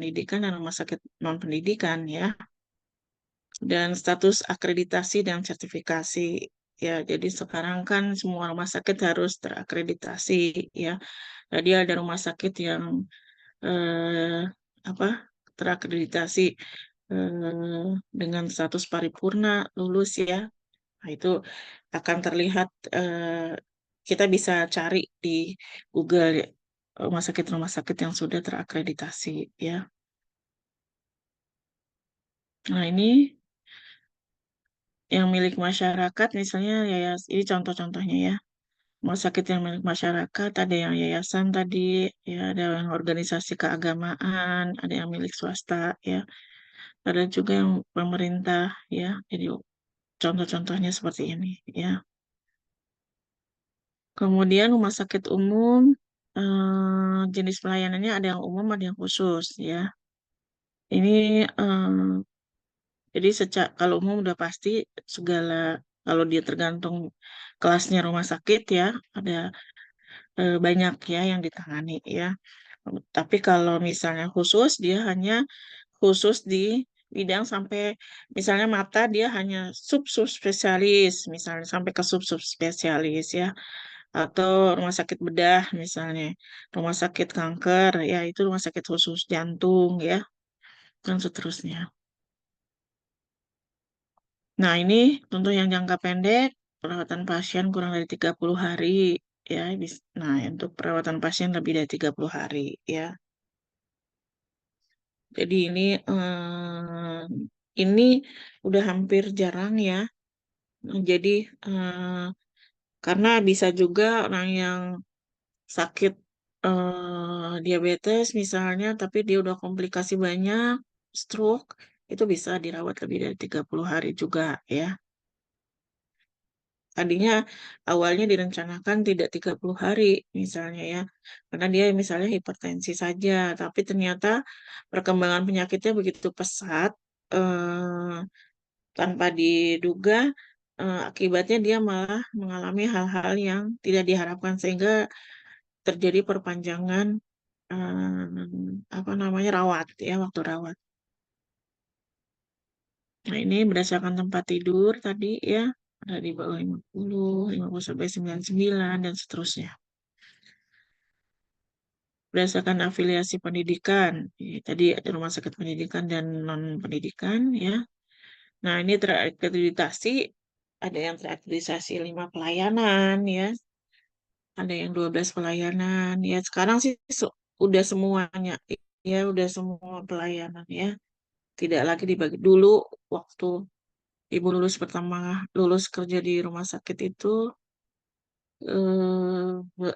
pendidikan dan rumah sakit non-pendidikan ya. Dan status akreditasi dan sertifikasi ya. Jadi sekarang kan semua rumah sakit harus terakreditasi ya. Jadi ada rumah sakit yang eh, apa terakreditasi dengan status paripurna lulus ya. Nah, itu akan terlihat, kita bisa cari di Google ya, rumah sakit yang sudah terakreditasi ya. Nah, ini yang milik masyarakat misalnya ini contoh-contohnya ya. Rumah sakit yang milik masyarakat ada yang yayasan tadi ya, ada yang organisasi keagamaan, ada yang milik swasta ya. Ada juga yang pemerintah ya. Jadi contoh-contohnya seperti ini ya. Kemudian rumah sakit umum, jenis pelayanannya ada yang umum, ada yang khusus ya. Ini jadi kalau umum udah pasti segala, kalau dia tergantung kelasnya rumah sakit ya, ada banyak ya yang ditangani ya. Tapi kalau misalnya khusus, dia hanya khusus di bidang sampai misalnya mata dia hanya sub-sub spesialis, misalnya sampai ke sub-sub spesialis ya. Atau rumah sakit bedah misalnya, rumah sakit kanker ya itu rumah sakit khusus jantung ya, dan seterusnya. Nah, ini untuk yang jangka pendek, perawatan pasien kurang dari 30 hari ya. Nah, untuk perawatan pasien lebih dari 30 hari ya. Jadi ini udah hampir jarang ya. Jadi karena bisa juga orang yang sakit diabetes misalnya, tapi dia udah komplikasi banyak, stroke, itu bisa dirawat lebih dari 30 hari juga ya. Tadinya awalnya direncanakan tidak 30 hari misalnya ya, karena dia misalnya hipertensi saja, tapi ternyata perkembangan penyakitnya begitu pesat, eh, tanpa diduga, akibatnya dia malah mengalami hal-hal yang tidak diharapkan sehingga terjadi perpanjangan apa namanya rawat ya, waktu rawat. Nah, ini berdasarkan tempat tidur tadi ya, ada di bawah 50 sampai 99 dan seterusnya. Berdasarkan afiliasi pendidikan, tadi ada rumah sakit pendidikan dan non pendidikan ya. Nah, ini terakreditasi, ada yang terakreditasi 5 pelayanan ya, ada yang 12 pelayanan ya. Sekarang sih udah semuanya ya, udah semua pelayanan ya. Tidak lagi dibagi dulu waktu ibu lulus pertama, lulus kerja di rumah sakit itu,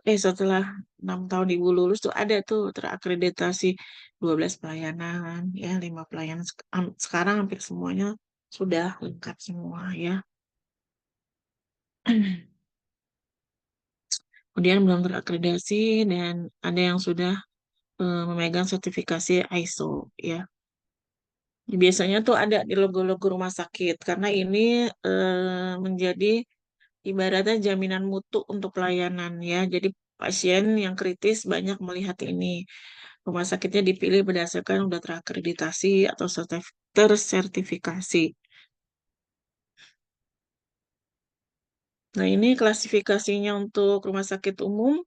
setelah 6 tahun ibu lulus tuh ada tuh terakreditasi 12 pelayanan ya, 5 pelayanan. Sekarang hampir semuanya sudah lengkap semua ya. Kemudian belum terakreditasi dan ada yang sudah memegang sertifikasi ISO ya. Biasanya tuh ada di logo-logo rumah sakit karena ini menjadi ibaratnya jaminan mutu untuk pelayanan ya. Jadi pasien yang kritis banyak melihat ini. Rumah sakitnya dipilih berdasarkan udah terakreditasi atau tersertifikasi. Nah, ini klasifikasinya untuk rumah sakit umum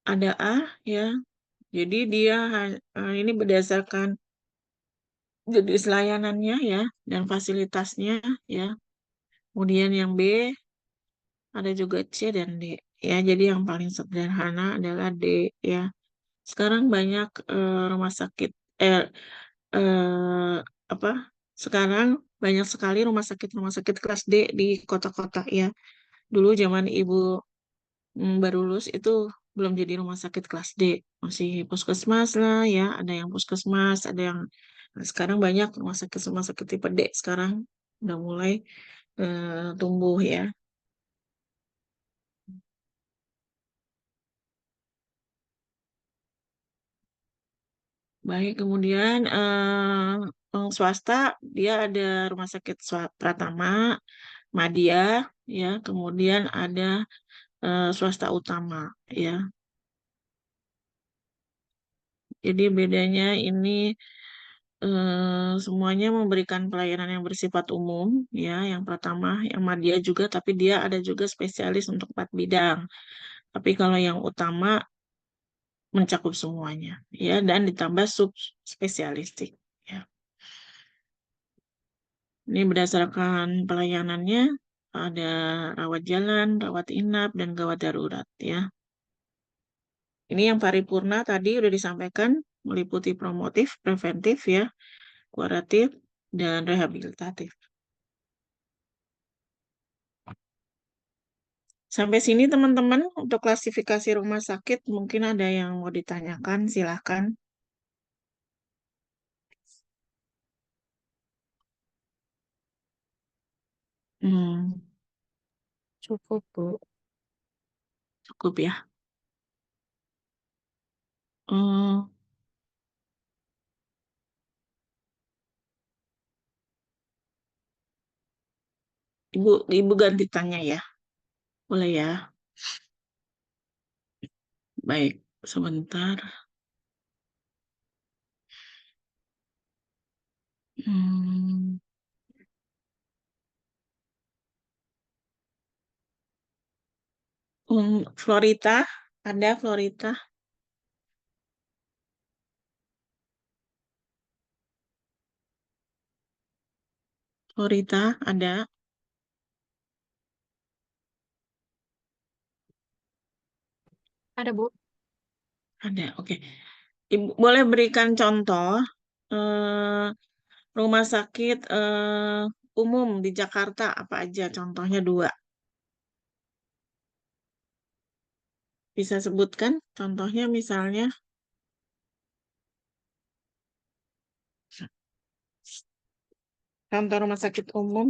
ada A ya. Jadi dia ini berdasarkan jenis layanannya ya dan fasilitasnya ya. Kemudian yang B ada juga C dan D ya. Jadi yang paling sederhana adalah D ya. Sekarang banyak rumah sakit eh, eh, apa? Sekarang banyak sekali rumah sakit kelas D di kota-kota ya. Dulu zaman ibu baru lulus itu belum jadi rumah sakit kelas D, masih puskesmas lah ya. Ada yang puskesmas, ada yang nah, sekarang banyak rumah sakit tipe D sekarang udah mulai tumbuh ya. Baik, kemudian swasta dia ada rumah sakit Pratama, Madya, ya, kemudian ada swasta utama, ya. Jadi bedanya ini semuanya memberikan pelayanan yang bersifat umum, ya. Yang pertama, yang Madya juga, tapi dia ada juga spesialis untuk 4 bidang. Tapi kalau yang utama mencakup semuanya, ya, dan ditambah sub spesialistik, ya. Ini berdasarkan pelayanannya, ada rawat jalan, rawat inap, dan gawat darurat, ya. Ini yang paripurna tadi udah disampaikan, meliputi promotif, preventif, ya, kuratif, dan rehabilitatif. Sampai sini teman-teman, untuk klasifikasi rumah sakit, mungkin ada yang mau ditanyakan, silahkan. Hmm, Cukup, Bu. cukup ya. Hmm, ibu ganti tanya ya, boleh ya? Baik, sebentar. Hmm, Florita, ada Florita, Florita ada, Ada, Bu. ada. Oke, Ibu boleh berikan contoh eh, rumah sakit umum di Jakarta apa aja? Contohnya 2. Bisa sebutkan contohnya misalnya contoh rumah sakit umum.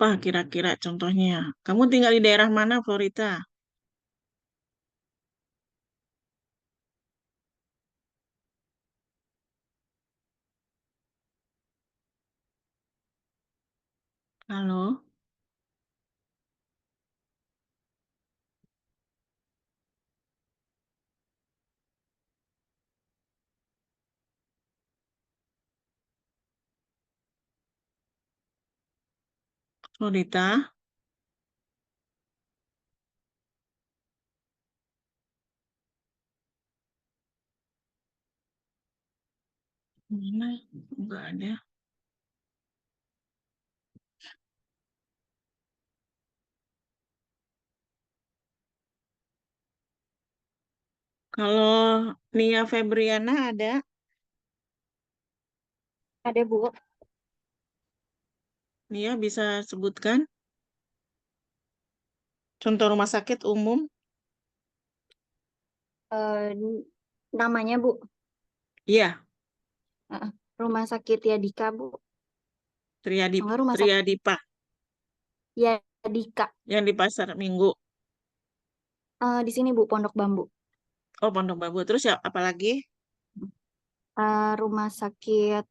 Apa kira-kira contohnya? Kamu tinggal di daerah mana, Florita? Halo, Florita? Mana? Enggak ada. Kalau Nia Febriana ada, Ada, Bu. Nia bisa sebutkan contoh rumah sakit umum? Eh, namanya, Bu. Iya, Eh, Rumah Sakit Yadika, Bu. Enggak, Rumah Sakit Triadipa Yadika. yang di Pasar Minggu. Di sini, Bu, Pondok Bambu. Oh, Pondok Bambu. Terus ya, apalagi? Rumah Sakit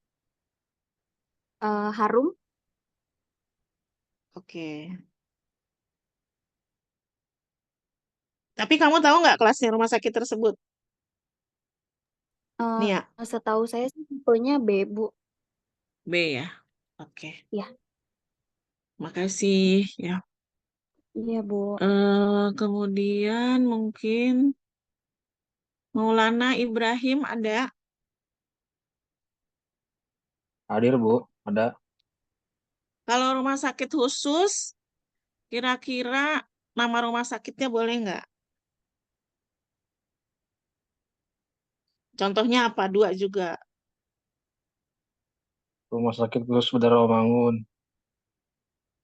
Harum. Oke. Tapi kamu tahu nggak kelasnya rumah sakit tersebut? Nia, Setahu saya sih tipenya B, Bu. B ya. Oke. Ya, Makasih ya. iya, Bu. Kemudian mungkin Maulana Ibrahim ada. Hadir, Bu. Ada. Kalau rumah sakit khusus, kira-kira nama rumah sakitnya boleh nggak? Contohnya apa? 2 juga. Rumah Sakit Khusus Bedah Rawamangun.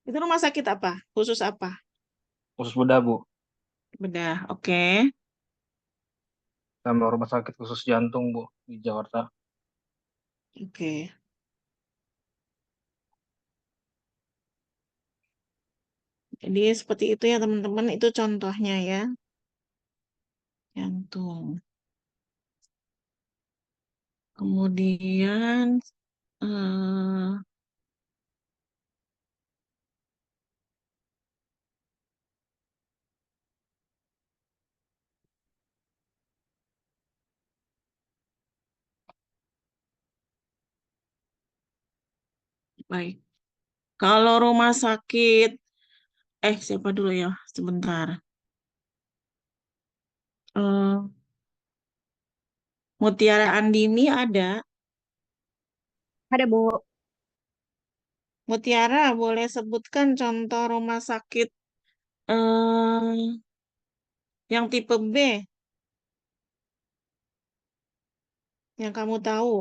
Itu rumah sakit apa? Khusus apa? Khusus bedah, Bu. Bedah. Oke. Sama Rumah Sakit Khusus Jantung, Bu. Di Jakarta. Oke. Jadi seperti itu ya teman-teman, itu contohnya ya. Jantung. Kemudian eh, baik. Kalau rumah sakit, siapa dulu ya? Sebentar. Eh, Mutiara Andini ada. Ada, Bu. Mutiara, boleh sebutkan contoh rumah sakit eh, yang tipe B yang kamu tahu.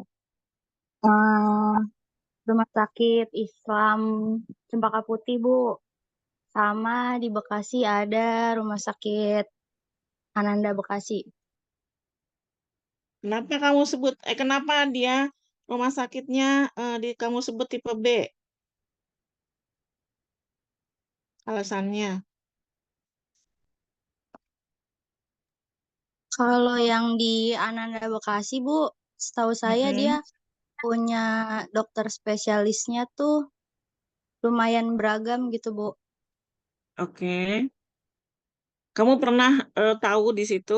Eh, Rumah sakit Islam Cempaka Putih, Bu. Sama di Bekasi ada rumah sakit Ananda Bekasi. Kenapa dia rumah sakitnya kamu sebut tipe B? Alasannya. Kalau yang di Ananda Bekasi, Bu, setahu saya dia Mm-mm. punya dokter spesialisnya tuh lumayan beragam gitu, Bu. Oke. Kamu pernah tahu di situ?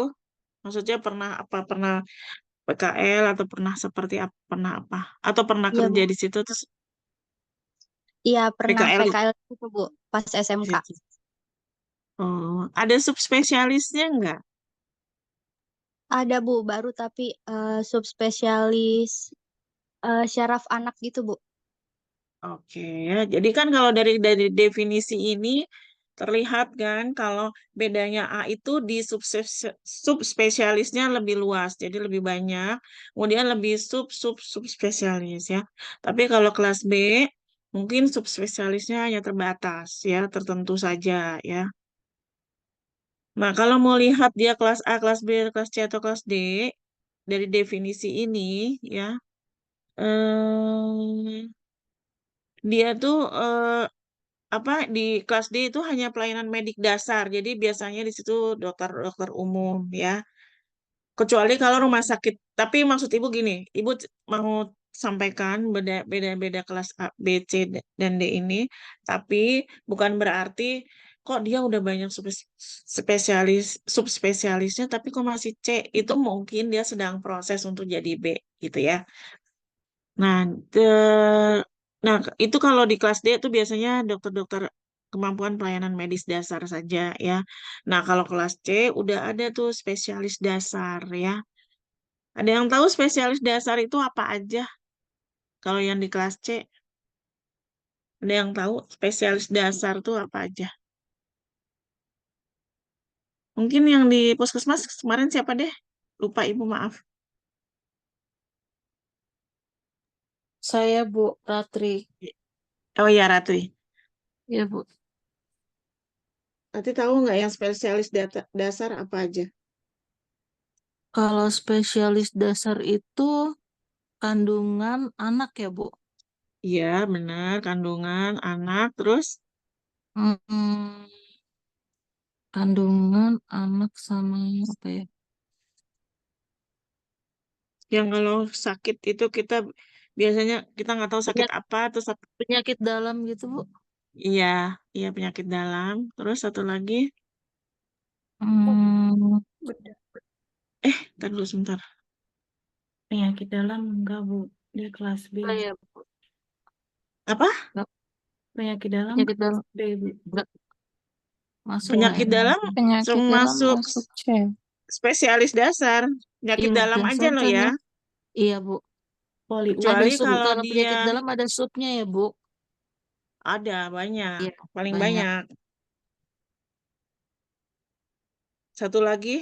Maksudnya pernah apa? Pernah PKL atau pernah seperti apa? Pernah apa? Atau pernah Iya, kerja Bu. di situ terus Iya, pernah PKL PKL gitu, Bu, pas di SMK. situ? Oh, ada subspesialisnya enggak? Ada, Bu, baru tapi subspesialis syaraf anak gitu, Bu. Oke, ya. Jadi kan kalau dari definisi ini terlihat kan kalau bedanya A itu di subspesialisnya lebih luas, jadi lebih banyak, kemudian lebih subspesialis ya. Tapi kalau kelas B mungkin subspesialisnya hanya terbatas ya, tertentu saja ya. Nah, kalau mau lihat dia kelas A, kelas B, kelas C atau kelas D dari definisi ini ya, eh, dia tuh apa di kelas D itu hanya pelayanan medik dasar. Jadi biasanya di situ dokter-dokter umum ya. Kecuali kalau rumah sakit. Tapi maksud ibu gini, ibu mau sampaikan beda-beda kelas A, B, C dan D ini, tapi bukan berarti kok dia udah banyak subspesialisnya, tapi kok masih C. Itu mungkin dia sedang proses untuk jadi B gitu ya. Nah, nah itu kalau di kelas D itu biasanya dokter-dokter kemampuan pelayanan medis dasar saja ya. Nah, kalau kelas C udah ada tuh spesialis dasar ya. Ada yang tahu spesialis dasar itu apa aja? Kalau yang di kelas C, ada yang tahu spesialis dasar tuh apa aja? Mungkin yang di puskesmas kemarin siapa deh? Lupa ibu, maaf. Saya Bu Ratri. Oh iya, Ratri. Ya Bu. Nanti tahu nggak yang spesialis dasar apa aja? Kalau spesialis dasar itu kandungan anak ya Bu. Iya, benar. Kandungan, anak, terus Hmm, kandungan anak sama apa ya? yang kalau sakit itu kita biasanya kita nggak tahu sakit Penyakit, apa, terus penyakit dalam gitu Bu. iya, iya penyakit dalam. Terus satu lagi, Hmm, Bedah. ntar dulu sebentar. Penyakit dalam enggak, Bu. Dia kelas B. apa ya Bu? Apa? Nggak, Penyakit dalam penyakit kelas dalam B, Bu. nggak masuk nggak Penyakit ya? dalam Penyakit dalam termasuk masuk C. spesialis dasar. Penyakit Iya dalam aja dasar loh kan ya. ya. Iya Bu. Ada Kecuali sub kalau kalau dia penyakit dalam ada subnya ya Bu. ada banyak, Iya paling banyak. banyak. Satu lagi,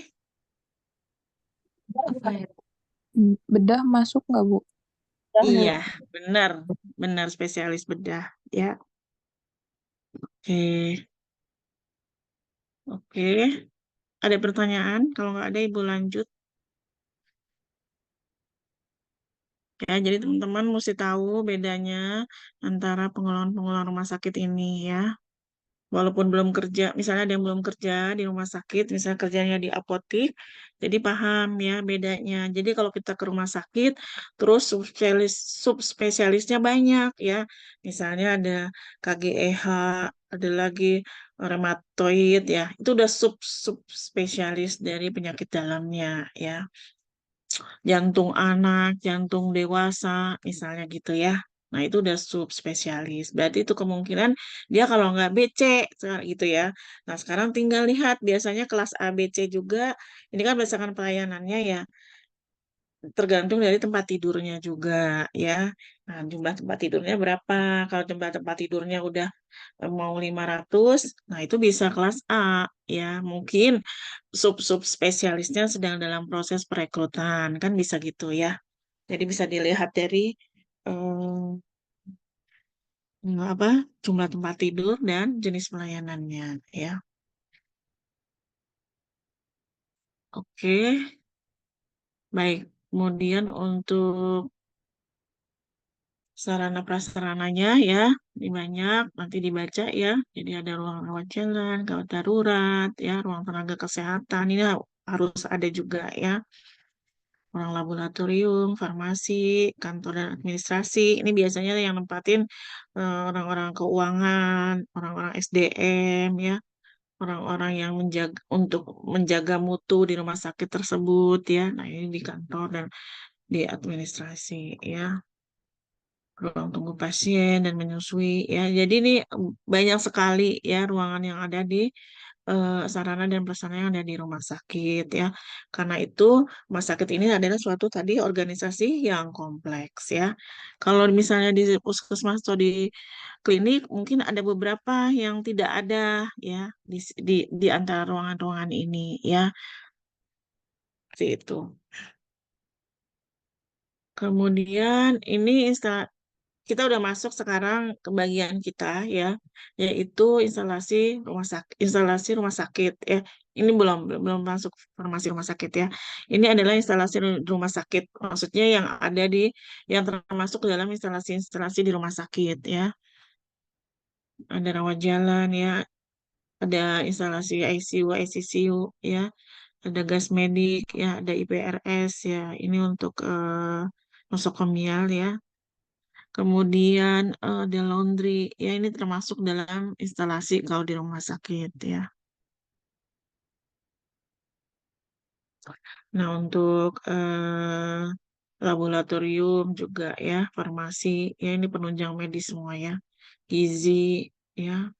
Apa ya? Bedah masuk nggak, Bu? iya, benar, benar spesialis bedah. Ya, oke, oke. Ada pertanyaan? Kalau nggak ada, ibu lanjut. Ya, jadi teman-teman mesti tahu bedanya antara pengelolaan rumah sakit ini ya. walaupun belum kerja, misalnya ada yang belum kerja di rumah sakit, misalnya kerjanya di apotik, jadi paham ya bedanya. Jadi kalau kita ke rumah sakit, terus subspesialisnya banyak ya. Misalnya ada KGEH, ada lagi rheumatoid ya. Itu udah subspesialis dari penyakit dalamnya ya. Jantung anak, jantung dewasa, misalnya gitu ya. Nah, itu udah subspesialis. Berarti itu kemungkinan dia kalau nggak BC, gitu ya. Nah, sekarang tinggal lihat, biasanya kelas A, B, C juga, ini kan berdasarkan pelayanannya ya, tergantung dari tempat tidurnya juga ya. Nah, jumlah tempat tidurnya berapa? Kalau jumlah tempat tidurnya udah mau 500, nah itu bisa kelas A ya. Mungkin sub-sub spesialisnya sedang dalam proses perekrutan, kan bisa gitu ya. Jadi bisa dilihat dari apa jumlah tempat tidur dan jenis pelayanannya ya. Oke, baik. Kemudian untuk sarana prasarananya ya, ini banyak nanti dibaca ya. Jadi ada ruang rawat jalan, gawat darurat ya, ruang tenaga kesehatan ini harus ada juga ya. Ruang laboratorium, farmasi, kantor dan administrasi. Ini biasanya yang nempatin orang-orang keuangan, orang-orang SDM ya, orang-orang yang menjaga mutu di rumah sakit tersebut ya. Nah, ini di kantor dan di administrasi ya. Ruang tunggu pasien dan menyusui ya. Jadi ini banyak sekali ya ruangan yang ada di sarana dan prasarana yang ada di rumah sakit ya. Karena itu rumah sakit ini adalah suatu tadi organisasi yang kompleks ya. Kalau misalnya di puskesmas atau di klinik mungkin ada beberapa yang tidak ada ya di antara ruangan-ruangan ini ya. Seperti itu. Kemudian ini kita udah masuk sekarang ke bagian kita ya, yaitu instalasi rumah sakit ya. Ini belum belum masuk farmasi rumah sakit ya. Ini adalah instalasi rumah sakit, maksudnya yang termasuk dalam instalasi-instalasi di rumah sakit ya. Ada rawat jalan ya, ada instalasi ICU, ICCU ya, ada gas medik ya, ada IPRS ya. Ini untuk nosokomial ya. Kemudian ada laundry, ya ini termasuk dalam instalasi kalau di rumah sakit ya. Nah untuk laboratorium juga ya, farmasi, ya ini penunjang medis semua ya, gizi ya,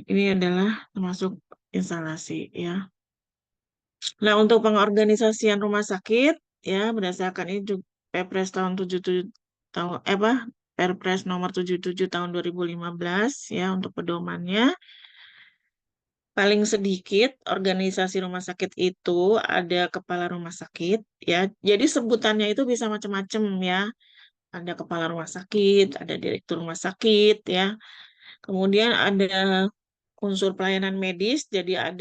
ini adalah termasuk instalasi ya. Nah untuk pengorganisasian rumah sakit ya berdasarkan ini juga Perpres tahun 77 tahun Perpres nomor 77 tahun 2015 ya untuk pedomannya. Paling sedikit organisasi rumah sakit itu ada kepala rumah sakit ya. Jadi sebutannya itu bisa macam-macam ya. Ada kepala rumah sakit, ada direktur rumah sakit ya. Kemudian ada unsur pelayanan medis, jadi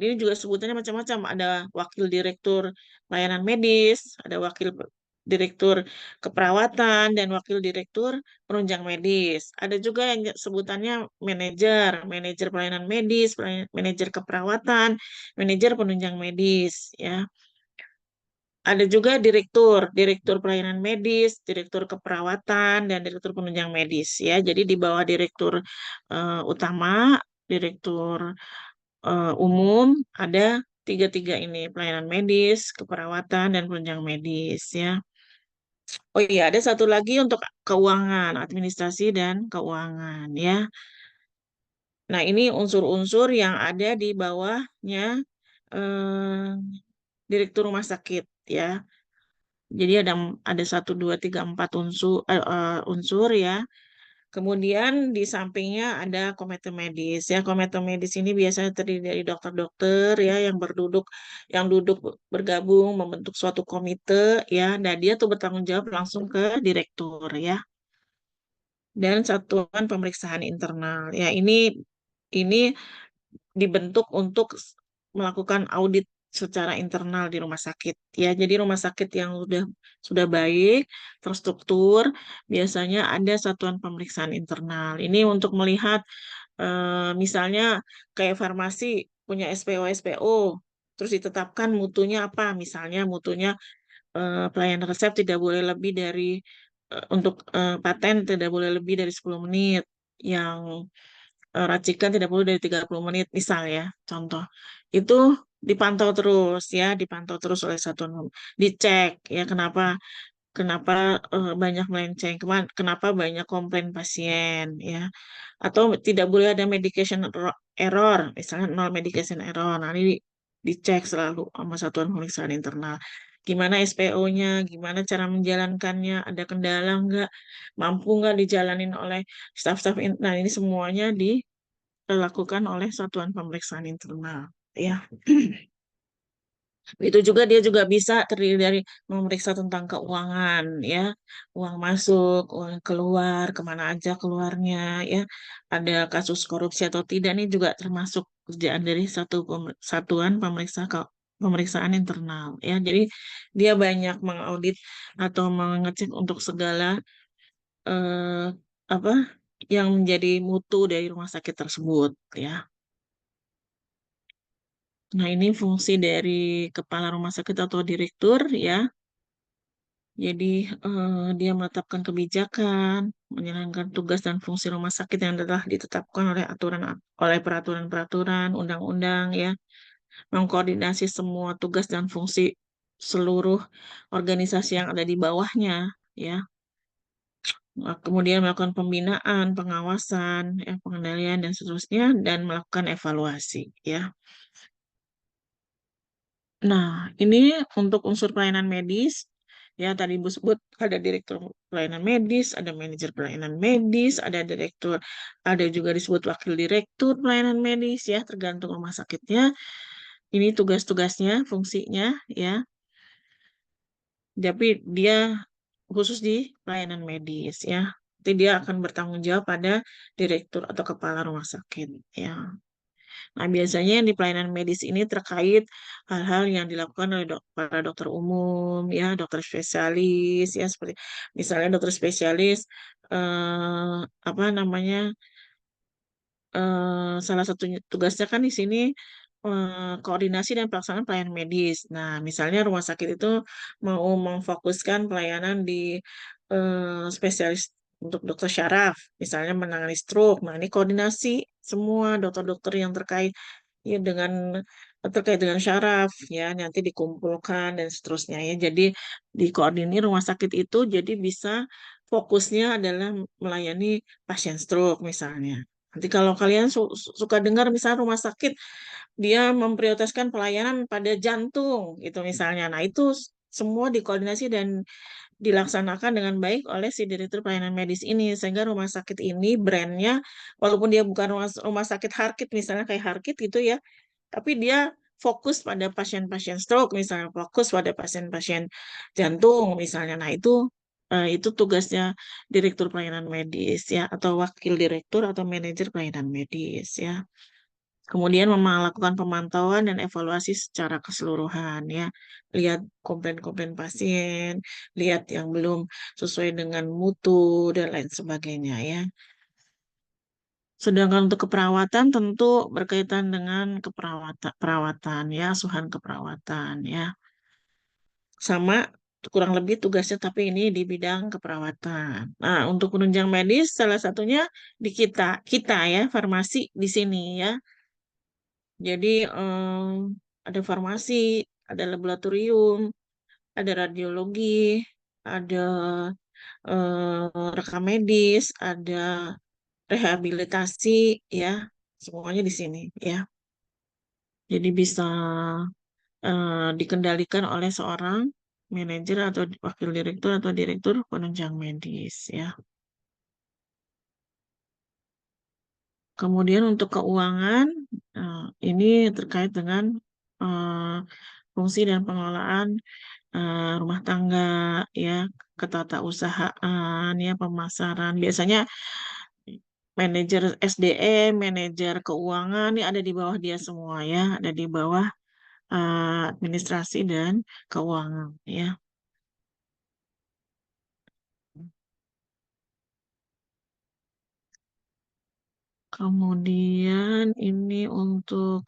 ini juga sebutannya macam-macam. Ada wakil direktur pelayanan medis, ada wakil direktur keperawatan, dan wakil direktur penunjang medis. Ada juga yang sebutannya manajer pelayanan medis, manajer keperawatan, manajer penunjang medis, ya. Ada juga direktur pelayanan medis, direktur keperawatan, dan direktur penunjang medis, ya. Jadi di bawah direktur utama, direktur umum, ada tiga-tiga ini, pelayanan medis, keperawatan, dan penunjang medis, ya. Oh iya, ada satu lagi untuk keuangan, administrasi dan keuangan, ya. Nah, ini unsur-unsur yang ada di bawahnya eh, direktur rumah sakit, ya. Jadi ada 1, 2, 3, 4 unsur ya. Kemudian di sampingnya ada komite medis ya. Komite medis ini biasanya terdiri dari dokter-dokter ya yang duduk bergabung membentuk suatu komite ya. Nah, dia tuh bertanggung jawab langsung ke direktur ya. Dan satuan pemeriksaan internal. Ya, ini dibentuk untuk melakukan audit secara internal di rumah sakit ya. Jadi rumah sakit yang sudah baik, terstruktur, biasanya ada satuan pemeriksaan internal. Ini untuk melihat Misalnya kayak farmasi punya SPO, terus ditetapkan mutunya apa? Misalnya mutunya pelayanan resep tidak boleh lebih dari untuk paten tidak boleh lebih dari 10 menit. Yang racikan tidak boleh dari 30 menit misal ya, contoh. Itu dipantau terus ya, dipantau terus oleh satuan dicek ya kenapa kenapa banyak melenceng, kenapa banyak komplain pasien ya. Atau tidak boleh ada medication error, misalnya nol medication error. Nah, ini dicek selalu sama satuan pemeriksaan internal. Gimana SPO-nya, gimana cara menjalankannya, ada kendala nggak, mampu nggak dijalanin oleh staf-staf. Nah, ini semuanya dilakukan oleh satuan pemeriksaan internal. Ya, itu juga dia juga bisa terdiri dari memeriksa tentang keuangan ya, uang masuk, uang keluar, kemana aja keluarnya ya, ada kasus korupsi atau tidak nih juga termasuk kerjaan dari satuan pemeriksaan internal ya. Jadi dia banyak mengaudit atau mengecek untuk segala eh, apa yang menjadi mutu dari rumah sakit tersebut ya. Nah, ini fungsi dari kepala rumah sakit atau direktur ya. Jadi dia menetapkan kebijakan, menjalankan tugas dan fungsi rumah sakit yang telah ditetapkan oleh peraturan-peraturan, undang-undang ya, mengkoordinasi semua tugas dan fungsi seluruh organisasi yang ada di bawahnya ya. Kemudian melakukan pembinaan, pengawasan, ya, pengendalian dan seterusnya dan melakukan evaluasi ya. Nah, ini untuk unsur pelayanan medis. Ya, tadi Ibu sebut ada direktur pelayanan medis, ada manajer pelayanan medis, ada direktur, ada juga disebut wakil direktur pelayanan medis, ya, tergantung rumah sakitnya. Ini tugas-tugasnya, fungsinya, ya. Tapi dia khusus di pelayanan medis, ya. Nanti dia akan bertanggung jawab pada direktur atau kepala rumah sakit, ya. Nah, biasanya yang di pelayanan medis ini terkait hal-hal yang dilakukan oleh para dokter umum, ya, dokter spesialis, ya, seperti misalnya dokter spesialis, apa namanya, salah satu tugasnya kan di sini koordinasi dan pelaksanaan pelayanan medis. Nah, misalnya rumah sakit itu mau memfokuskan pelayanan di spesialis untuk dokter syaraf, misalnya menangani stroke. Nah, ini koordinasi semua dokter-dokter yang ya dengan terkait dengan syaraf ya nanti dikumpulkan dan seterusnya ya. Jadi dikoordinir rumah sakit itu jadi bisa fokusnya adalah melayani pasien stroke misalnya. Nanti kalau kalian suka dengar misalnya rumah sakit dia memprioritaskan pelayanan pada jantung gitu misalnya. Nah, itu semua dikoordinasi dan dilaksanakan dengan baik oleh si direktur pelayanan medis ini sehingga rumah sakit ini brandnya walaupun dia bukan rumah sakit Harkit misalnya kayak Harkit gitu ya, tapi dia fokus pada pasien-pasien stroke misalnya, fokus pada pasien-pasien jantung misalnya. Nah, itu tugasnya direktur pelayanan medis ya atau wakil direktur atau manajer pelayanan medis ya. Kemudian melakukan pemantauan dan evaluasi secara keseluruhan ya. Lihat komplain-komplain pasien, lihat yang belum sesuai dengan mutu dan lain sebagainya ya. Sedangkan untuk keperawatan tentu berkaitan dengan perawatan ya, asuhan keperawatan ya. Sama kurang lebih tugasnya tapi ini di bidang keperawatan. Nah, untuk penunjang medis salah satunya di kita ya, farmasi di sini ya. Jadi ada farmasi, ada laboratorium, ada radiologi, ada rekam medis, ada rehabilitasi ya, semuanya di sini ya. Jadi bisa dikendalikan oleh seorang manajer atau wakil direktur atau direktur penunjang medis ya. Kemudian untuk keuangan, ini terkait dengan eh, fungsi dan pengelolaan rumah tangga, ya, ketatausahaan, ya, pemasaran. Biasanya manajer SDM, manajer keuangan, ini ada di bawah dia semua, ya, ada di bawah administrasi dan keuangan, ya. Kemudian ini untuk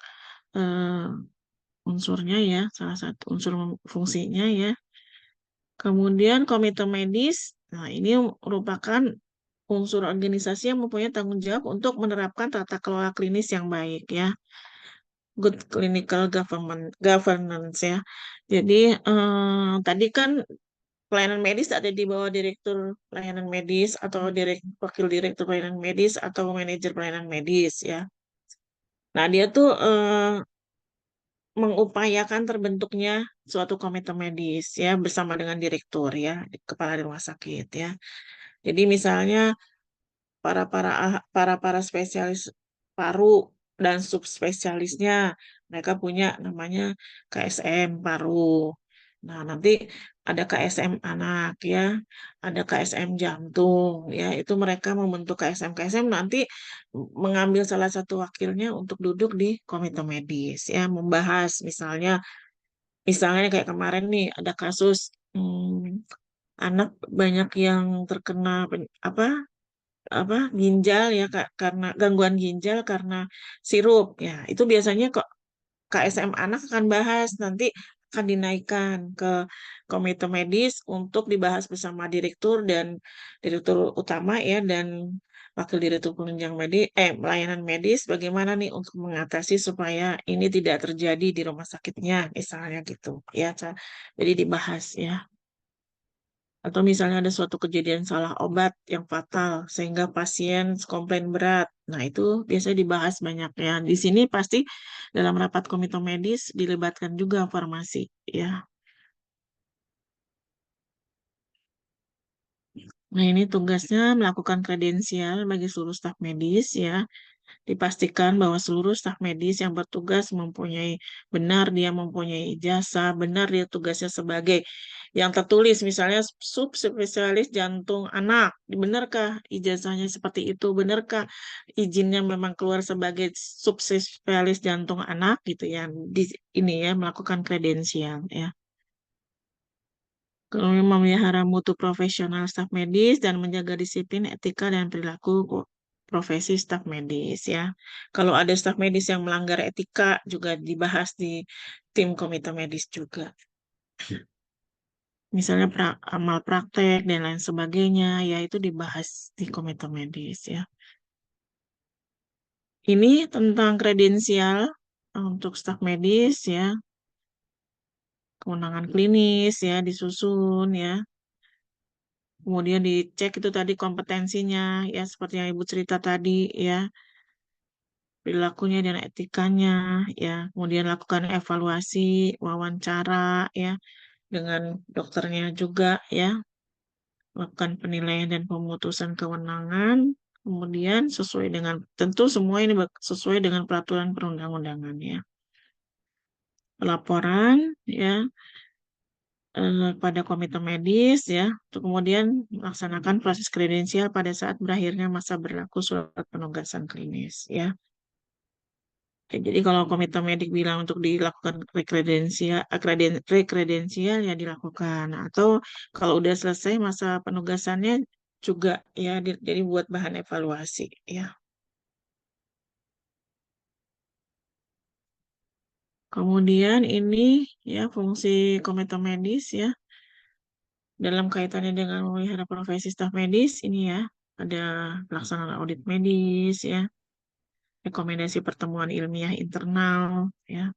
unsurnya ya, salah satu unsur fungsinya ya. Kemudian komite medis, nah ini merupakan unsur organisasi yang mempunyai tanggung jawab untuk menerapkan tata kelola klinis yang baik ya. Good clinical governance ya. Jadi tadi kan pelayanan medis ada di bawah direktur pelayanan medis atau wakil direktur pelayanan medis atau manajer pelayanan medis ya. Nah, dia tuh mengupayakan terbentuknya suatu komite medis ya bersama dengan direktur ya, kepala rumah sakit ya. Jadi misalnya para spesialis paru dan subspesialisnya mereka punya namanya KSM paru. Nah, nanti ada KSM anak ya, ada KSM jantung ya. Itu mereka membentuk KSM nanti mengambil salah satu wakilnya untuk duduk di komite medis ya, membahas misalnya kayak kemarin nih ada kasus anak banyak yang terkena apa ginjal ya Kak, karena gangguan ginjal karena sirup ya itu biasanya kok KSM anak akan bahas nanti akan dinaikkan ke komite medis untuk dibahas bersama direktur utama ya dan wakil direktur penunjang medis pelayanan medis bagaimana nih untuk mengatasi supaya ini tidak terjadi di rumah sakitnya misalnya gitu ya jadi dibahas ya. Atau misalnya ada suatu kejadian salah obat yang fatal sehingga pasien komplain berat. Nah, itu biasanya dibahas banyak ya. Di sini pasti dalam rapat komite medis dilibatkan juga farmasi ya. Nah, ini tugasnya melakukan kredensial bagi seluruh staf medis ya. Dipastikan bahwa seluruh staf medis yang bertugas dia mempunyai ijazah, benar dia tugasnya sebagai yang tertulis misalnya subspesialis jantung anak, benarkah ijazahnya seperti itu, benarkah izinnya memang keluar sebagai subspesialis jantung anak gitu ya. Di ini ya melakukan kredensial ya. Kami memelihara mutu profesional staf medis dan menjaga disiplin, etika, dan perilaku profesi staf medis ya. Kalau ada staf medis yang melanggar etika juga dibahas di tim komite medis juga. Misalnya amal praktek dan lain sebagainya, ya itu dibahas di komite medis ya. Ini tentang kredensial untuk staf medis ya. Kewenangan klinis ya disusun ya. Kemudian dicek itu tadi kompetensinya, ya seperti yang Ibu cerita tadi, ya perilakunya dan etikanya, ya. Kemudian lakukan evaluasi, wawancara, ya dengan dokternya juga, ya. Lakukan penilaian dan pemutusan kewenangan. Kemudian tentu semua ini sesuai dengan peraturan perundang-undangan, ya. Laporan, ya. Pada komite medis ya, untuk kemudian melaksanakan proses kredensial pada saat berakhirnya masa berlaku surat penugasan klinis ya. Oke, jadi kalau komite medik bilang untuk dilakukan rekredensial ya dilakukan atau kalau udah selesai masa penugasannya juga ya jadi buat bahan evaluasi ya. Kemudian ini ya fungsi komite medis ya. Dalam kaitannya dengan memelihara profesi staf medis ini ya ada pelaksanaan audit medis ya, rekomendasi pertemuan ilmiah internal ya,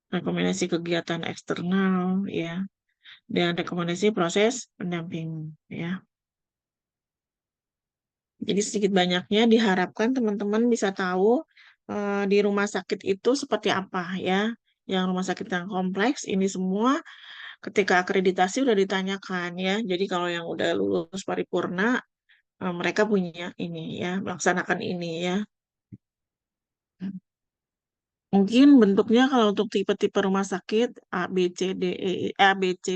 rekomendasi kegiatan eksternal ya, dan rekomendasi proses pendamping ya. Jadi sedikit banyaknya diharapkan teman-teman bisa tahu di rumah sakit itu seperti apa ya. Yang rumah sakit yang kompleks ini semua ketika akreditasi udah ditanyakan ya. Jadi kalau yang udah lulus paripurna mereka punya ini ya, melaksanakan ini ya. Mungkin bentuknya kalau untuk tipe-tipe rumah sakit A, B, C,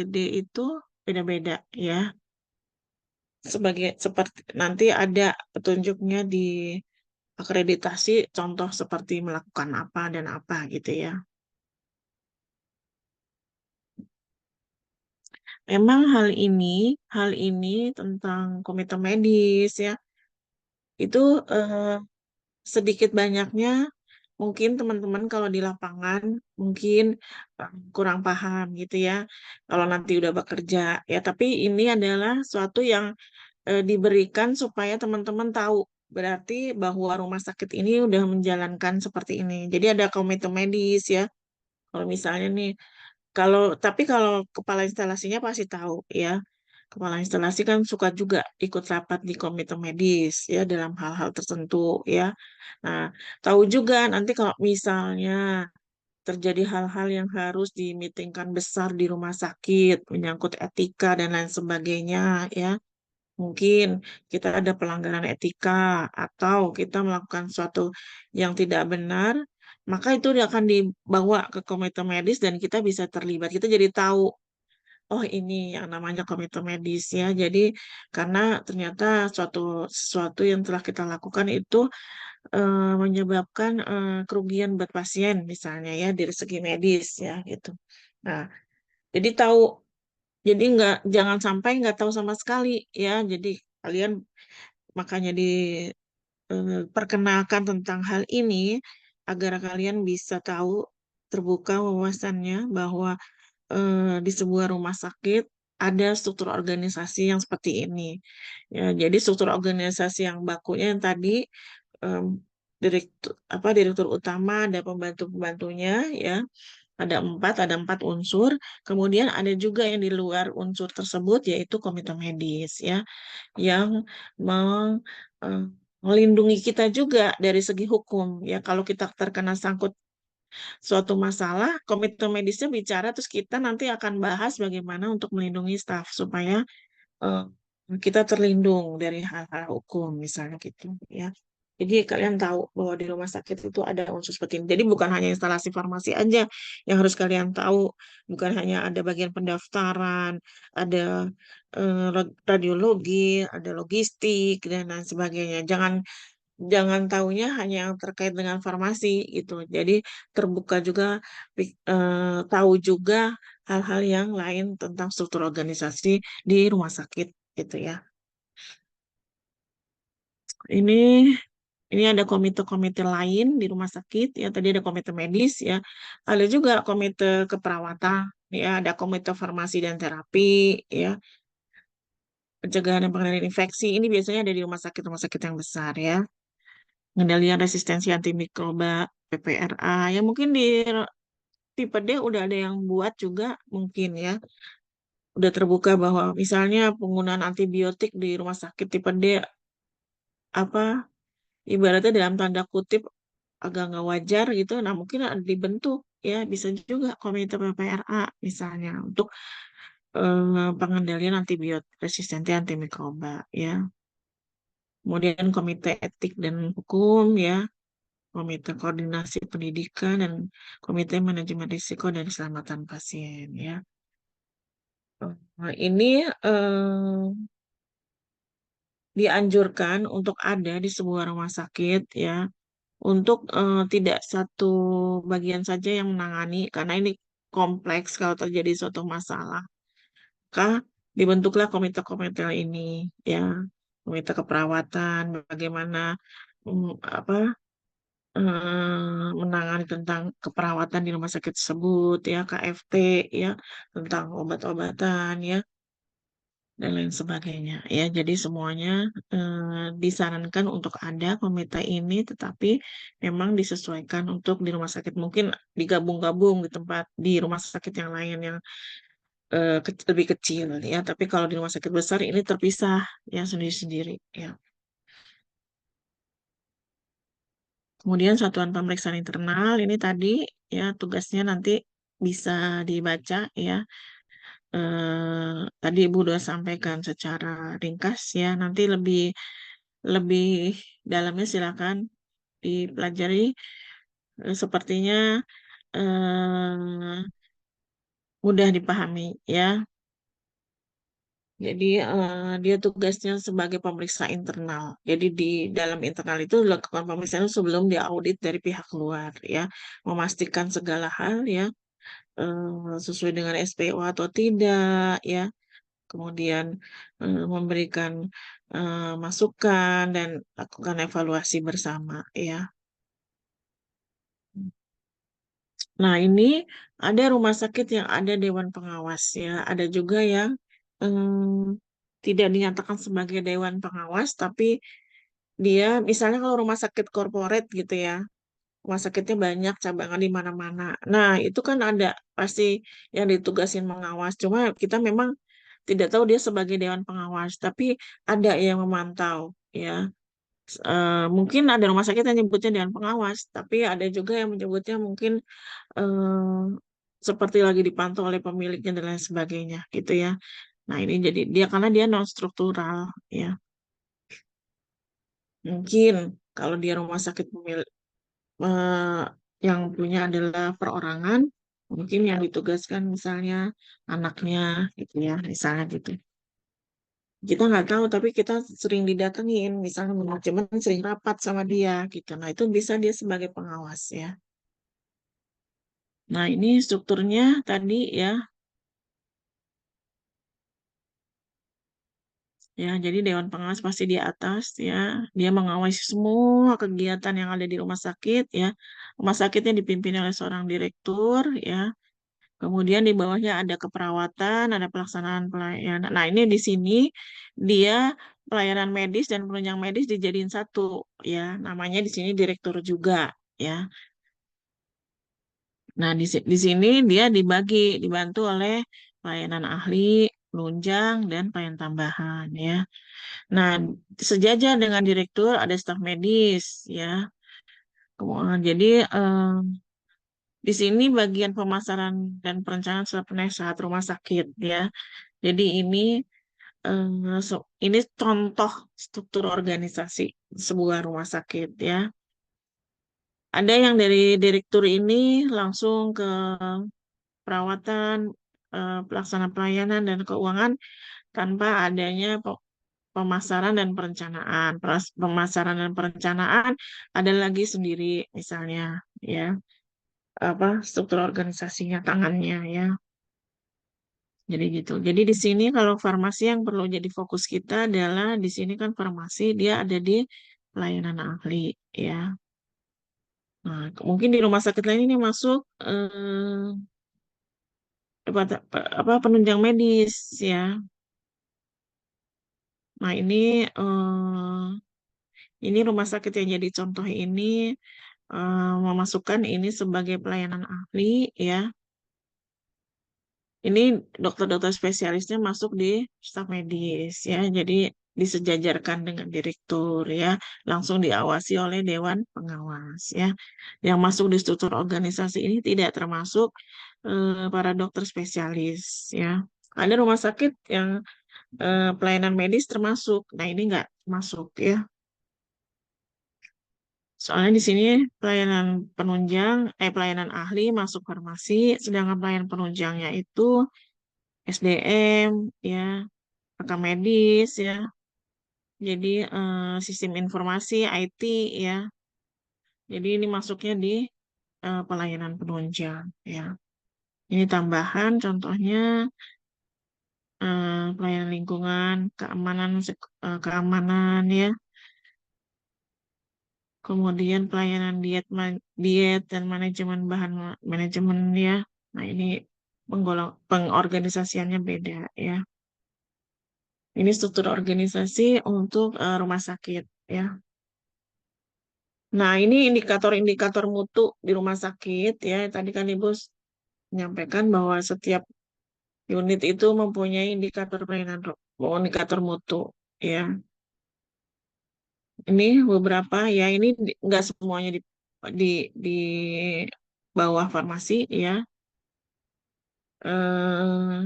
D itu beda-beda ya. Seperti nanti ada petunjuknya di akreditasi contoh seperti melakukan apa dan apa gitu ya. Memang hal ini tentang komite medis ya. Itu sedikit banyaknya mungkin teman-teman kalau di lapangan mungkin kurang paham gitu ya kalau nanti udah bekerja ya, tapi ini adalah suatu yang diberikan supaya teman-teman tahu berarti bahwa rumah sakit ini udah menjalankan seperti ini. Jadi ada komite medis ya. Kalau misalnya nih, tapi kalau kepala instalasinya pasti tahu ya. Kepala instalasi kan suka juga ikut rapat di komite medis ya dalam hal-hal tertentu ya. Nah, tahu juga nanti kalau misalnya terjadi hal-hal yang harus dimitingkan besar di rumah sakit, menyangkut etika dan lain sebagainya ya. Mungkin kita ada pelanggaran etika atau kita melakukan sesuatu yang tidak benar, maka itu akan dibawa ke komite medis dan kita bisa terlibat. Kita jadi tahu, oh ini yang namanya komite medis ya. Jadi karena ternyata sesuatu yang telah kita lakukan itu menyebabkan kerugian buat pasien misalnya ya dari segi medis ya gitu. Nah, jadi tahu, jadi jangan sampai nggak tahu sama sekali ya. Jadi kalian makanya diperkenalkan tentang hal ini agar kalian bisa tahu terbuka wawasannya bahwa di sebuah rumah sakit ada struktur organisasi yang seperti ini. Ya, jadi struktur organisasi yang bakunya yang tadi direktur utama, ada pembantu-pembantunya ya. Ada empat unsur. Kemudian ada juga yang di luar unsur tersebut yaitu komite medis ya yang meng- eh, melindungi kita juga dari segi hukum ya. Kalau kita terkena sangkut suatu masalah, komite medisnya bicara terus kita nanti akan bahas bagaimana untuk melindungi staf supaya eh, kita terlindung dari hal-hal hukum misalnya gitu ya. Jadi kalian tahu bahwa di rumah sakit itu ada unsur seperti ini. Jadi bukan hanya instalasi farmasi aja yang harus kalian tahu, bukan hanya ada bagian pendaftaran, ada radiologi, ada logistik dan lain sebagainya. Jangan jangan taunya hanya yang terkait dengan farmasi gitu. Jadi terbuka juga tahu juga hal-hal yang lain tentang struktur organisasi di rumah sakit gitu ya. Ini ini ada komite-komite lain di rumah sakit ya. Tadi ada komite medis ya. Ada juga komite keperawatan ya, ada komite farmasi dan terapi ya. Pencegahan dan pengendalian infeksi ini biasanya ada di rumah sakit yang besar ya. Pengendalian resistensi antimikroba PPRA ya, mungkin di tipe D udah ada yang buat juga mungkin ya. Udah terbuka bahwa misalnya penggunaan antibiotik di rumah sakit tipe D apa ibaratnya dalam tanda kutip agak nggak wajar gitu. Nah, mungkin ada dibentuk ya, bisa juga komite PPRA misalnya untuk pengendalian antibiotik resistensi antimikroba ya. Kemudian komite etik dan hukum ya, komite koordinasi pendidikan dan komite manajemen risiko dan keselamatan pasien ya. Ini dianjurkan untuk ada di sebuah rumah sakit ya, untuk tidak satu bagian saja yang menangani karena ini kompleks kalau terjadi suatu masalah. Maka dibentuklah komite-komite ini ya, komite keperawatan, bagaimana apa menangani tentang keperawatan di rumah sakit tersebut ya, KFT ya, tentang obat-obatan ya dan lain sebagainya ya. Jadi semuanya disarankan untuk ada komite ini, tetapi memang disesuaikan untuk di rumah sakit mungkin digabung-gabung di rumah sakit yang lain yang lebih kecil ya. Tapi kalau di rumah sakit besar ini terpisah ya sendiri-sendiri ya. Kemudian satuan pemeriksaan internal ini tadi ya tugasnya nanti bisa dibaca ya. Tadi Ibu udah sampaikan secara ringkas ya. Nanti lebih lebih dalamnya silakan dipelajari. Sepertinya eh, mudah dipahami ya. Jadi dia tugasnya sebagai pemeriksa internal. Jadi di dalam internal itu dilakukan pemeriksaan sebelum diaudit dari pihak luar ya, memastikan segala hal ya sesuai dengan SPO atau tidak ya. kemudian memberikan masukan dan lakukan evaluasi bersama ya. Nah, ini ada rumah sakit yang ada dewan pengawas ya, ada juga yang tidak dinyatakan sebagai dewan pengawas, tapi dia misalnya kalau rumah sakit korporat gitu ya, rumah sakitnya banyak cabangan di mana-mana. Nah, itu kan ada pasti yang ditugasin mengawas. Cuma kita memang tidak tahu dia sebagai dewan pengawas, tapi ada yang memantau ya. Mungkin ada rumah sakit yang nyebutnya dewan pengawas, tapi ada juga yang menyebutnya mungkin eh, seperti lagi dipantau oleh pemiliknya dan lain sebagainya gitu ya. Nah, ini jadi dia karena dia non struktural ya. Mungkin kalau dia rumah sakit eh, yang punya adalah perorangan, mungkin yang ditugaskan misalnya anaknya gitu ya, misalnya gitu. Kita nggak tahu, tapi kita sering didatengin, misalnya manajemen sering rapat sama dia gitu. Nah, itu bisa dia sebagai pengawas ya. Nah, ini strukturnya tadi ya. Ya, jadi dewan pengawas pasti di atas ya. Dia mengawasi semua kegiatan yang ada di rumah sakit ya. Rumah sakitnya dipimpin oleh seorang direktur ya. Kemudian di bawahnya ada keperawatan, ada pelaksanaan pelayanan. Nah, ini di sini dia pelayanan medis dan penunjang medis dijadiin satu ya. Namanya di sini direktur juga ya. Nah, di sini dia dibantu oleh pelayanan ahli, penunjang dan pelayanan tambahan ya. Nah, sejajar dengan direktur ada staf medis ya. Kemudian jadi di sini bagian pemasaran dan perencanaan staf penasehat rumah sakit ya. Jadi ini contoh struktur organisasi sebuah rumah sakit ya. Ada yang dari direktur ini langsung ke perawatan, pelaksana pelayanan dan keuangan tanpa adanya pemasaran dan perencanaan. Pemasaran dan perencanaan ada lagi sendiri misalnya ya, apa struktur organisasinya tangannya ya. Jadi gitu. Jadi di sini kalau farmasi yang perlu jadi fokus kita adalah di sini kan farmasi dia ada di pelayanan ahli ya. Nah, mungkin di rumah sakit lain ini masuk apa penunjang medis ya. Nah, ini rumah sakit yang jadi contoh ini memasukkan ini sebagai pelayanan ahli ya. Ini dokter-dokter spesialisnya masuk di staf medis ya. Jadi disejajarkan dengan direktur ya, langsung diawasi oleh dewan pengawas ya. Yang masuk di struktur organisasi ini tidak termasuk para dokter spesialis ya. Ada rumah sakit yang pelayanan medis termasuk. Nah, ini enggak masuk ya. Soalnya di sini pelayanan ahli masuk farmasi, sedangkan pelayanan penunjangnya itu SDM, ya, rekam medis, ya. Jadi sistem informasi, IT, ya. Jadi ini masuknya di pelayanan penunjang, ya. Ini tambahan, contohnya pelayanan lingkungan, keamanan, ya. Kemudian pelayanan diet dan manajemen bahan manajemen ya. Nah, ini pengorganisasiannya beda ya. Ini struktur organisasi untuk rumah sakit ya. Nah, ini indikator-indikator mutu di rumah sakit ya. Tadi kan Ibu menyampaikan bahwa setiap unit itu mempunyai indikator pelayanan indikator mutu ya. Ini beberapa ya, ini nggak semuanya di di bawah farmasi ya. Eh,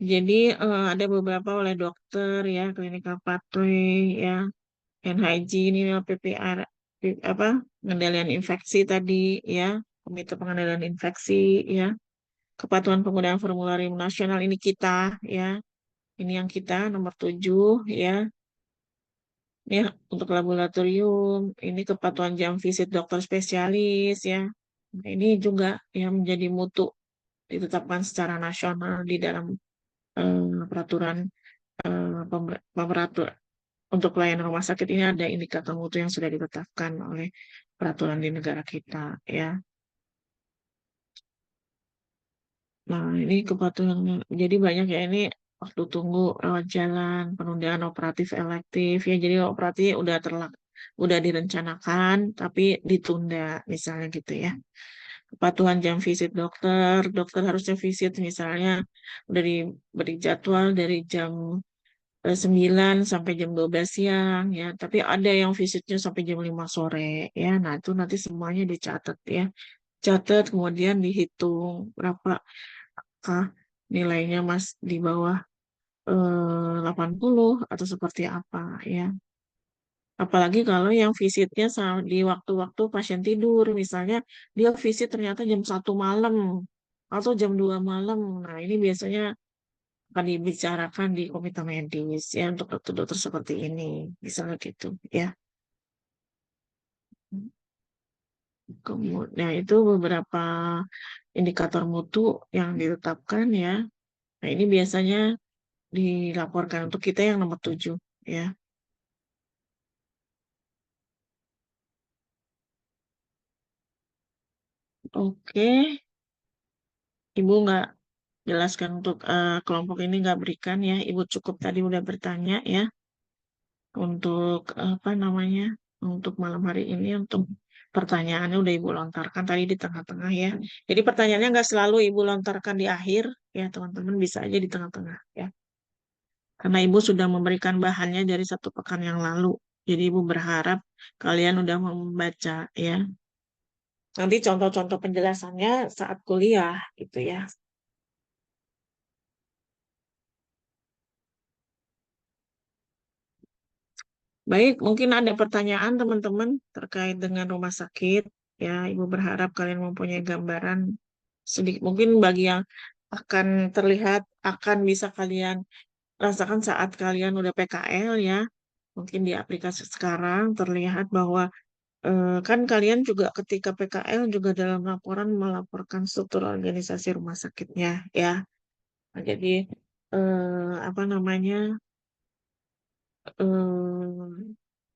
jadi ada beberapa oleh dokter ya, klinikal pathway ya, hand hygiene ini PPR apa pengendalian infeksi tadi ya, komite pengendalian infeksi ya, kepatuhan penggunaan formularium nasional ini kita ya, ini yang kita nomor 7 ya. Ya, untuk laboratorium, ini kepatuhan jam visit dokter spesialis ya. Nah, ini juga yang menjadi mutu ditetapkan secara nasional di dalam peraturan pemeratur untuk pelayanan rumah sakit ini ada indikator mutu yang sudah ditetapkan oleh peraturan di negara kita ya. Nah, ini kepatuhan. Jadi banyak ya ini waktu tunggu rawat jalan, penundaan operatif elektif ya. Jadi operatif udah direncanakan tapi ditunda misalnya gitu ya. Kepatuhan jam visit dokter, dokter harusnya visit misalnya udah diberi jadwal dari jam 9 sampai jam 12 siang ya, tapi ada yang visitnya sampai jam 5 sore ya. Nah, itu nanti semuanya dicatat ya. Catat kemudian dihitung berapa nilainya Mas di bawah 80 atau seperti apa ya. Apalagi kalau yang visitnya di waktu-waktu pasien tidur, misalnya dia visit ternyata jam 1 malam atau jam 2 malam. Nah, ini biasanya akan dibicarakan di komite medis ya untuk dokter-dokter seperti ini, misalnya gitu ya. Kemudian itu beberapa indikator mutu yang ditetapkan ya. Nah, ini biasanya dilaporkan untuk kita yang nomor 7 ya. Oke, Ibu nggak jelaskan untuk kelompok ini nggak berikan ya. Ibu cukup tadi udah bertanya ya untuk apa namanya untuk malam hari ini untuk pertanyaannya udah Ibu lontarkan tadi di tengah-tengah ya. Jadi pertanyaannya nggak selalu Ibu lontarkan di akhir ya teman-teman bisa aja di tengah-tengah ya. Karena Ibu sudah memberikan bahannya dari 1 pekan yang lalu. Jadi Ibu berharap kalian udah membaca ya. Nanti contoh-contoh penjelasannya saat kuliah gitu ya. Baik, mungkin ada pertanyaan teman-teman terkait dengan rumah sakit. Ya, Ibu berharap kalian mempunyai gambaran sedikit. Mungkin bagi yang akan terlihat, akan bisa kalian rasakan saat kalian udah PKL ya. Mungkin di aplikasi sekarang terlihat bahwa kan kalian juga ketika PKL juga dalam laporan melaporkan struktur organisasi rumah sakitnya ya. Nah, jadi apa namanya eh,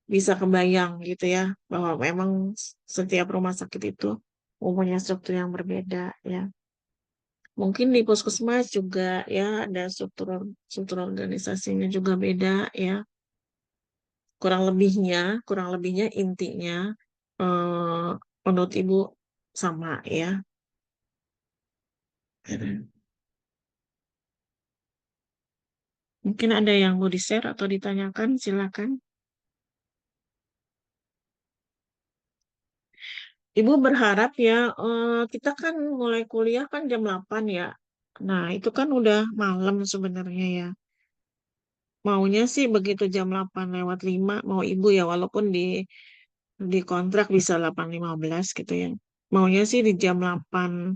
bisa kebayang gitu ya bahwa memang setiap rumah sakit itu mempunyai struktur yang berbeda ya. Mungkin di puskesmas juga ya ada struktur organisasinya juga beda ya. Kurang lebihnya intinya eh, menurut Ibu sama ya. Mungkin ada yang mau di-share atau ditanyakan, silakan. Ibu berharap ya, kita kan mulai kuliah kan jam 8 ya. Nah, itu kan udah malam sebenarnya ya. Maunya sih begitu jam 8 lewat 5, mau ibu ya, walaupun di kontrak bisa 8.15 gitu ya. Maunya sih di jam 8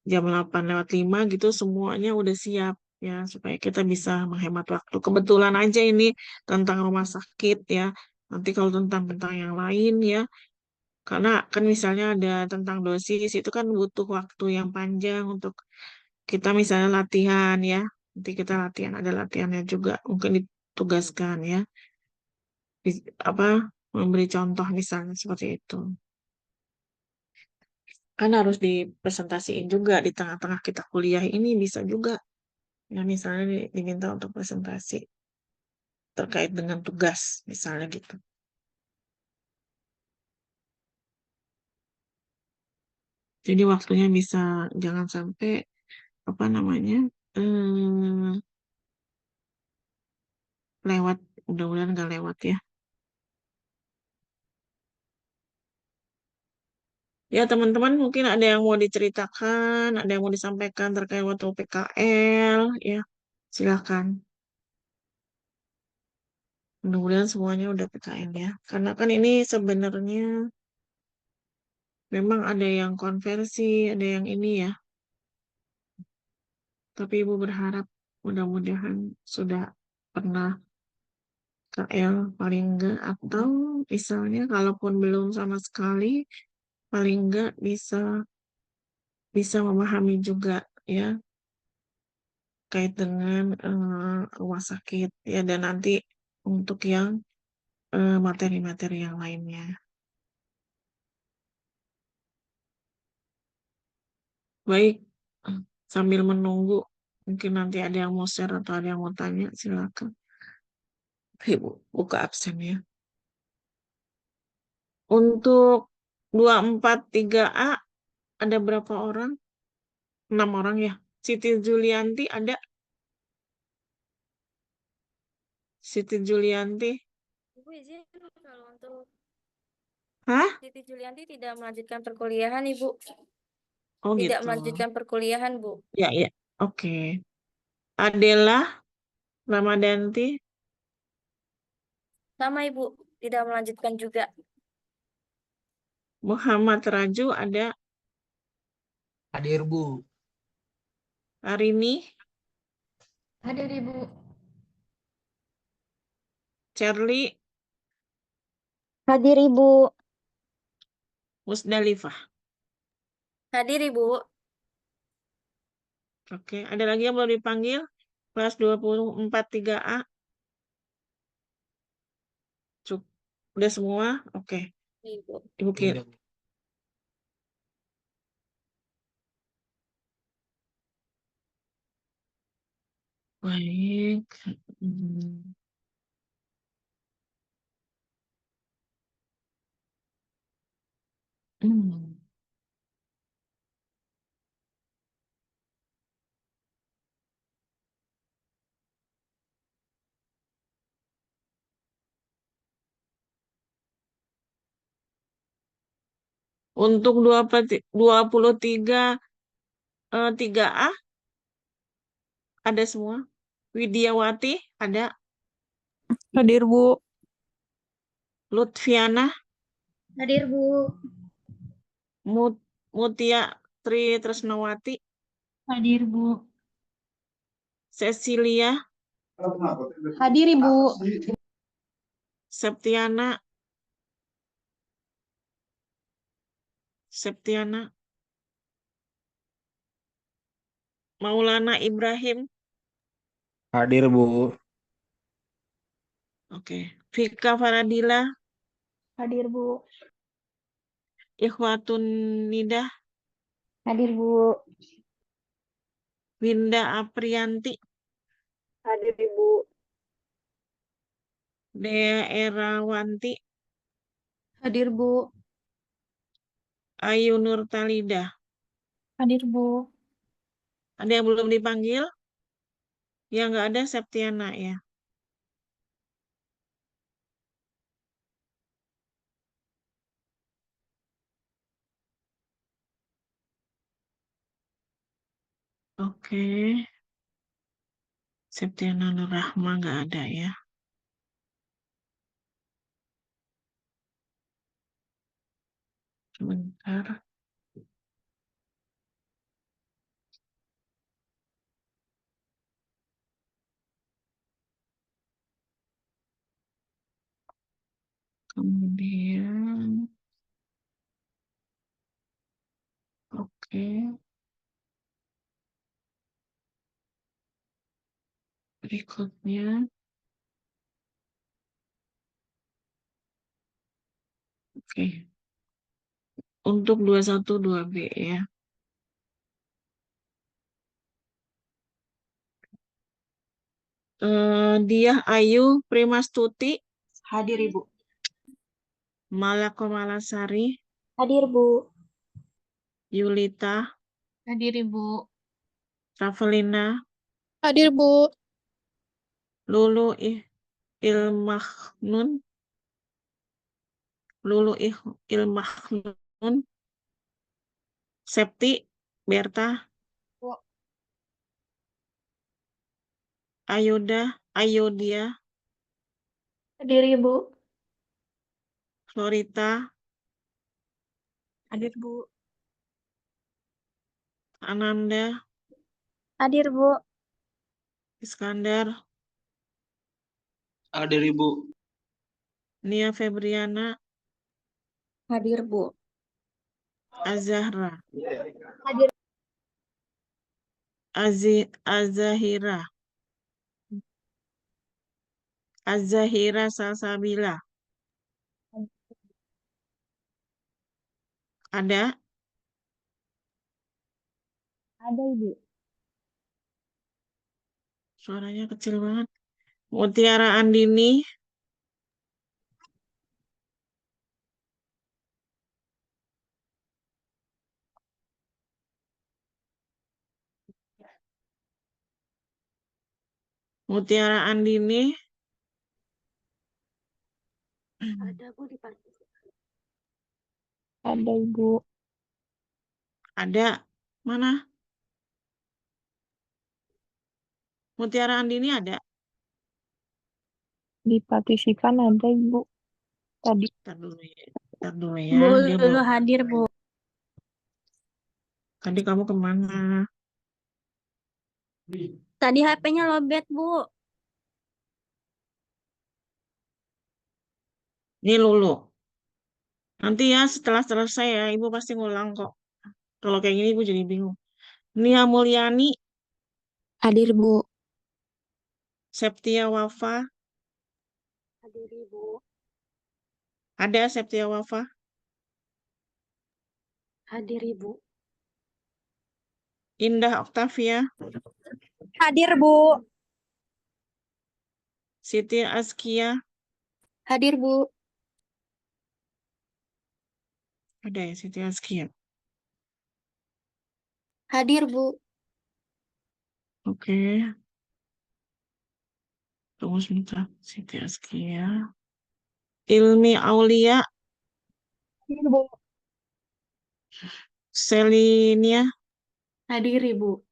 lewat 5 gitu semuanya udah siap ya, supaya kita bisa menghemat waktu. Kebetulan aja ini tentang rumah sakit ya. Nanti kalau tentang yang lain ya, karena kan misalnya ada tentang dosis itu kan butuh waktu yang panjang untuk kita misalnya latihan ya. Nanti kita latihan, ada latihannya juga mungkin ditugaskan ya. Apa memberi contoh misalnya seperti itu. Kan harus dipresentasiin juga di tengah-tengah kita kuliah ini bisa juga. Ya misalnya diminta untuk presentasi terkait dengan tugas misalnya gitu. Jadi waktunya bisa jangan sampai apa namanya lewat, mudah-mudahan nggak lewat ya. Ya teman-teman mungkin ada yang mau diceritakan, ada yang mau disampaikan terkait waktu PKL ya silakan. Mudah-mudahan semuanya udah PKL ya. Karena kan ini sebenarnya memang ada yang konversi, ada yang ini ya. Tapi Ibu berharap mudah-mudahan sudah pernah KL paling enggak atau misalnya kalaupun belum sama sekali paling enggak bisa bisa memahami juga ya terkait dengan rumah sakit ya, dan nanti untuk yang materi-materi yang lainnya. Baik, sambil menunggu mungkin nanti ada yang mau share atau ada yang mau tanya, silakan. Ibu buka absen ya. Untuk 243A ada berapa orang? 6 orang ya. Siti Julianti ada? Siti Julianti. Ibu izin kalau untuk Hah? Siti Julianti tidak melanjutkan perkuliahan, Ibu. Oh Tidak gitu. melanjutkan perkuliahan, Bu. Ya, ya. Oke. Adela Ramadanti. Sama, Ibu. Tidak melanjutkan juga. Muhammad Raju ada? Hadir, Bu. Arini. Hadir, Ibu. Charlie. Hadir Ibu. Musdalifah. Hadir, Ibu. Oke. Ada lagi yang belum dipanggil? Kelas 243A. Cukup. Udah semua? Oke. Ibu. Ibu Kir. Udah, Bu. Baik. Hmm. Hmm. Untuk 23 3A ada semua. Widiawati ada. Hadir, Bu. Lutfiana, Hadir Bu. Mutia Tri Tresnawati, Hadir, Bu. Cecilia, Hadir Ibu. Septiana, Maulana Ibrahim. Hadir, Bu. Oke. Vika Faradila, Hadir Bu. Ikhwatun Nidah, Hadir Bu. Winda Aprianti, Hadir Ibu. Dea Erawanti, Hadir Bu. Ayu Nurtalida. Hadir, Bu. Ada yang belum dipanggil? Yang nggak ada Septiana ya. Oke. Septiana Nurrahma nggak ada ya. Sebentar. Kemudian, oke. Berikutnya, oke. Untuk 212B ya. Diah Ayu Primastuti, Hadir Ibu. Malako Malasari, Hadir Bu. Yulita, Hadir, Ibu. Ravelina, Hadir, Bu. Lulu Ilmahnun, Ilmahnun, Septi, Berta, Bu. Ayodia, Hadir Ibu. Florita, Hadir Bu. Ananda, Hadir Bu. Iskandar, Hadir, Ibu. Nia Febriana, Hadir Bu. Azahra, Hadir. Azahira. Azahira Salsabila. Ada? Ada, Ibu. Suaranya kecil banget. Mutiara Andini. Mutiara Andini. Ada, Bu, di partisipasi. Ada Ibu. Ada. Mana? Mutiara Andini ada? Di partisipan ada Ibu. Tadi. Ntar dulu ya. Ntar dulu ya. Bu, Dia Lulu belum. hadir, Bu. Tadi kamu kemana? Tadi HP-nya lowbat, Bu. Ini Lulu. Nanti ya setelah selesai ya, Ibu pasti ngulang kok. Kalau kayak gini Ibu jadi bingung. Nia Mulyani, Hadir Bu. Septia Wafa. Hadir, Ibu. Ada Septia Wafa. Hadir, Ibu. Indah Oktavia. Hadir, Bu. Siti Askia. Hadir, Bu. Ada ya Siti Askia. Hadir, Bu. Oke. Tunggu sebentar. Siti Askia. Ilmi Aulia. Hadir, Bu. Selinia. Hadir Ibu.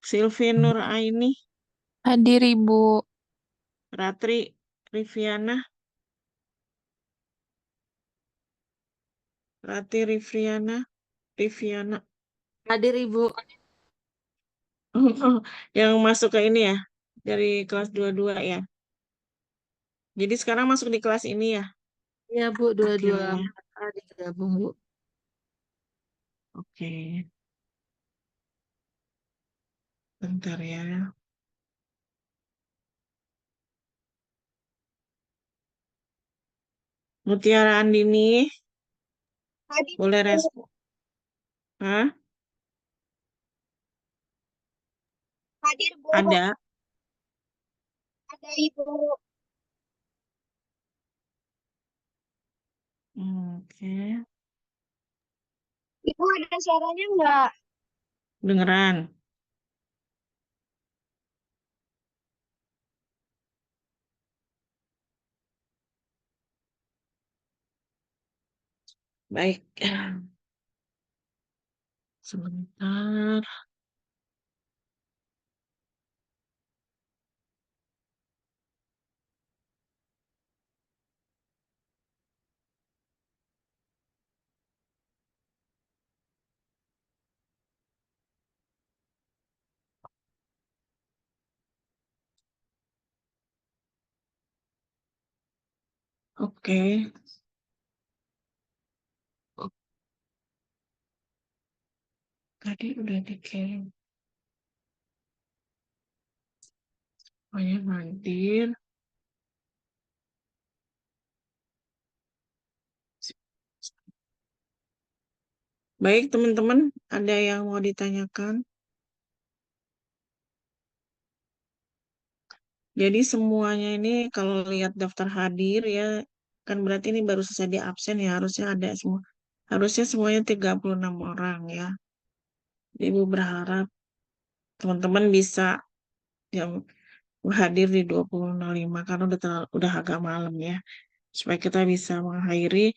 Silvi Nur Aini. Hadir Ibu. Ratri Riviana. Ratri Riviana. Riviana. Hadir Ibu. Yang masuk ke ini ya. Dari kelas 22 ya. Jadi sekarang masuk di kelas ini ya. Iya Bu, Oke. dua-dua adik gabung Bu. Oke. Bentar ya. Mutiara Andini. Hadir, Boleh Bu. respon. Hah? Hadir, Bu. Ada. Ada, Ibu. Oke. Ibu ada suaranya nggak? Dengeran. Baik. Sebentar. Oke. Tadi udah dikirim. Pokoknya hadir. Baik, teman-teman. Ada yang mau ditanyakan? Jadi semuanya ini kalau lihat daftar hadir ya, kan berarti ini baru selesai di absen ya, harusnya ada semua. Harusnya semuanya 36 orang ya. Ibu berharap teman-teman bisa yang hadir di 20.05 karena udah agak malam ya. Supaya kita bisa mengakhiri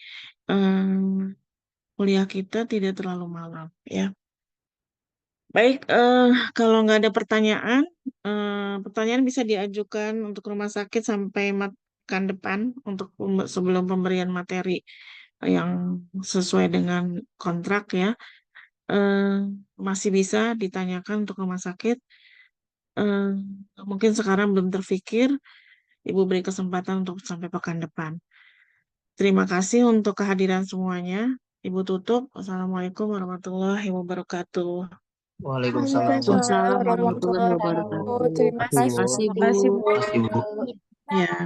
kuliah kita tidak terlalu malam ya. Baik, kalau nggak ada pertanyaan, pertanyaan bisa diajukan untuk rumah sakit sampai pekan depan untuk sebelum pemberian materi yang sesuai dengan kontrak ya. Masih bisa ditanyakan untuk rumah sakit. Eh, Mungkin sekarang belum terfikir, Ibu beri kesempatan untuk sampai pekan depan. Terima kasih untuk kehadiran semuanya Ibu tutup. Wassalamualaikum warahmatullahi wabarakatuh. Waalaikumsalam Waalaikumsalam warahmatullahi warahmatullahi wabarakatuh. wabarakatuh. Terima Terima kasih, kasih, Terima kasih, Bu. Bu. Ya.